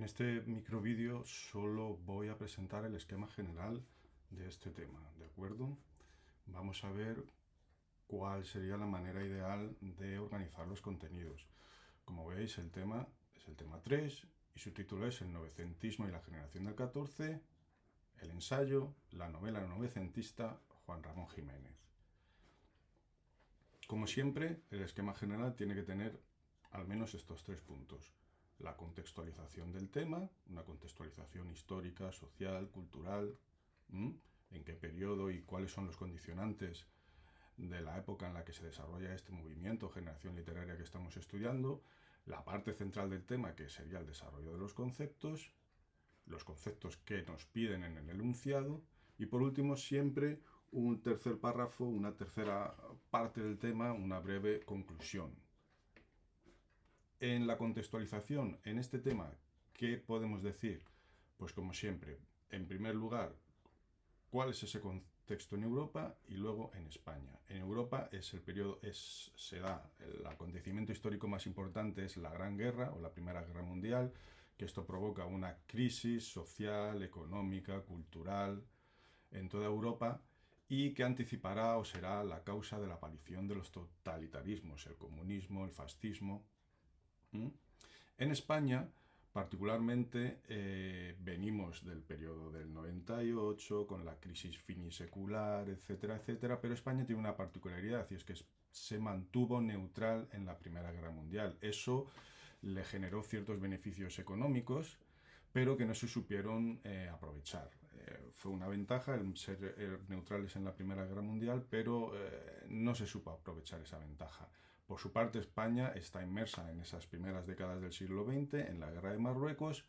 En este microvídeo solo voy a presentar el esquema general de este tema, ¿de acuerdo? Vamos a ver cuál sería la manera ideal de organizar los contenidos. Como veis, el tema es el tema 3 y su título es El novecentismo y la generación del 14, el ensayo, la novela novecentista, Juan Ramón Jiménez. Como siempre, el esquema general tiene que tener al menos estos 3 puntos. La contextualización del tema, una contextualización histórica, social, cultural, en qué periodo y cuáles son los condicionantes de la época en la que se desarrolla este movimiento, generación literaria que estamos estudiando, la parte central del tema, que sería el desarrollo de los conceptos que nos piden en el enunciado, y por último siempre un tercer párrafo, una tercera parte del tema, una breve conclusión. En la contextualización, en este tema, ¿qué podemos decir? Pues como siempre, en primer lugar, ¿cuál es ese contexto en Europa y luego en España? En Europa es el periodo, se da el acontecimiento histórico más importante, es la Gran Guerra o la Primera Guerra Mundial, que esto provoca una crisis social, económica, cultural en toda Europa y que anticipará o será la causa de la aparición de los totalitarismos, el comunismo, el fascismo. En España, particularmente, venimos del periodo del 98, con la crisis finisecular, etcétera, etcétera, pero España tiene una particularidad y es que se mantuvo neutral en la Primera Guerra Mundial. Eso le generó ciertos beneficios económicos, pero que no se supieron aprovechar. Fue una ventaja el ser neutrales en la Primera Guerra Mundial, pero no se supo aprovechar esa ventaja. Por su parte, España está inmersa en esas primeras décadas del siglo XX, en la Guerra de Marruecos,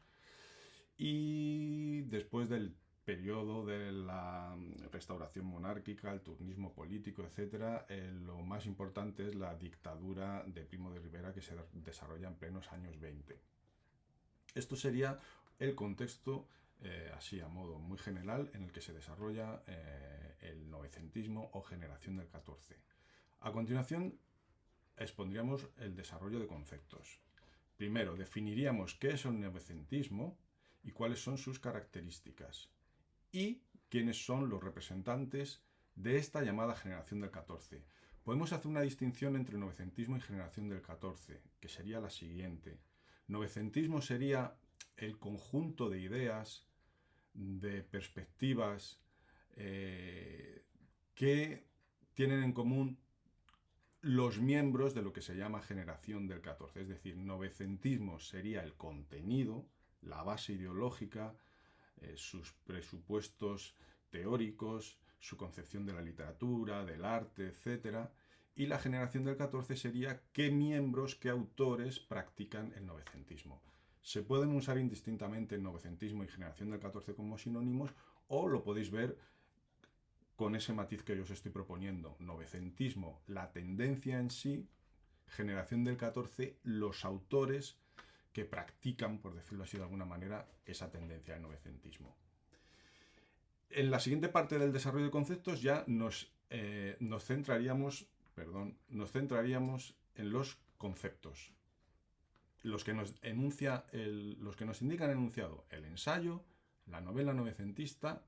y después del periodo de la restauración monárquica, el turnismo político, etc., lo más importante es la dictadura de Primo de Rivera, que se desarrolla en plenos años 20. Esto sería el contexto, así a modo muy general, en el que se desarrolla el novecentismo o generación del 14. A continuación, expondríamos el desarrollo de conceptos. Primero, definiríamos qué es el novecentismo y cuáles son sus características y quiénes son los representantes de esta llamada generación del 14. Podemos hacer una distinción entre novecentismo y generación del 14, que sería la siguiente. Novecentismo sería el conjunto de ideas, de perspectivas que tienen en común los miembros de lo que se llama generación del 14. Es decir, novecentismo sería el contenido, la base ideológica, sus presupuestos teóricos, su concepción de la literatura, del arte, etc. Y la generación del 14 sería qué miembros, qué autores practican el novecentismo. Se pueden usar indistintamente el novecentismo y generación del 14 como sinónimos, o lo podéis ver con ese matiz que yo os estoy proponiendo. Novecentismo, la tendencia en sí; generación del 14, los autores que practican, por decirlo así de alguna manera, esa tendencia al novecentismo. En la siguiente parte del desarrollo de conceptos ya nos centraríamos en los conceptos, los que nos indican el enunciado: el ensayo, la novela novecentista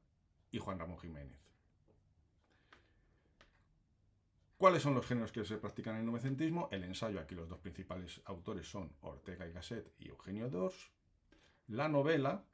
y Juan Ramón Jiménez. ¿Cuáles son los géneros que se practican en el novecentismo? El ensayo, aquí los dos principales autores son Ortega y Gasset y Eugenio d'Ors. La novela,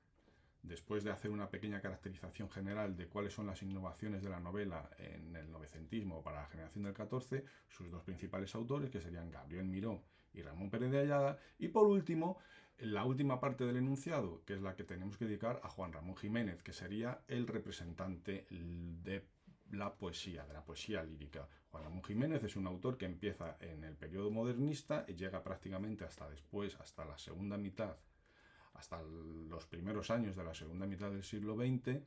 después de hacer una pequeña caracterización general de cuáles son las innovaciones de la novela en el novecentismo para la generación del 14, sus dos principales autores, que serían Gabriel Miró y Ramón Pérez de Ayala. Y por último, la última parte del enunciado, que es la que tenemos que dedicar a Juan Ramón Jiménez, que sería el representante de la poesía lírica. Juan Ramón Jiménez es un autor que empieza en el periodo modernista y llega prácticamente hasta la segunda mitad, hasta los primeros años de la segunda mitad del siglo XX,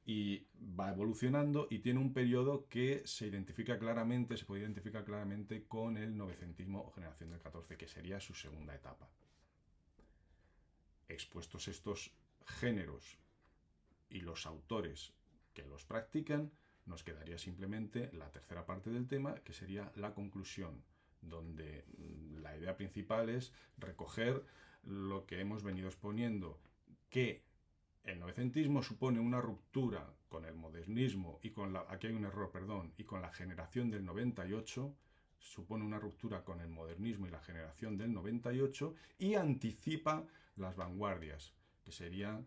y va evolucionando y tiene un periodo que se puede identificar claramente con el novecentismo o generación del 14, que sería su segunda etapa. Expuestos estos géneros y los autores que los practican, nos quedaría simplemente la tercera parte del tema, que sería la conclusión, donde la idea principal es recoger lo que hemos venido exponiendo, que el novecentismo supone una ruptura con el modernismo y aquí hay un error, perdón, y con la generación del 98, supone una ruptura con el modernismo y la generación del 98 y anticipa las vanguardias, que serían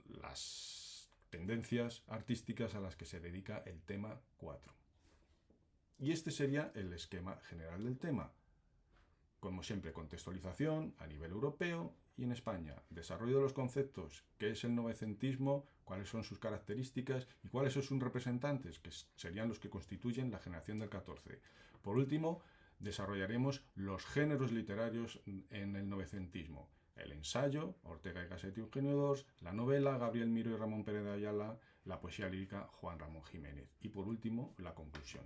las tendencias artísticas a las que se dedica el tema 4. Y este sería el esquema general del tema. Como siempre, contextualización a nivel europeo y en España. Desarrollo de los conceptos, qué es el novecentismo, cuáles son sus características y cuáles son sus representantes, que serían los que constituyen la generación del 14. Por último, desarrollaremos los géneros literarios en el novecentismo. El ensayo, Ortega y Gasset y Eugenio d'Ors, la novela, Gabriel Miró y Ramón Pérez de Ayala, la poesía lírica, Juan Ramón Jiménez. Y por último, la conclusión.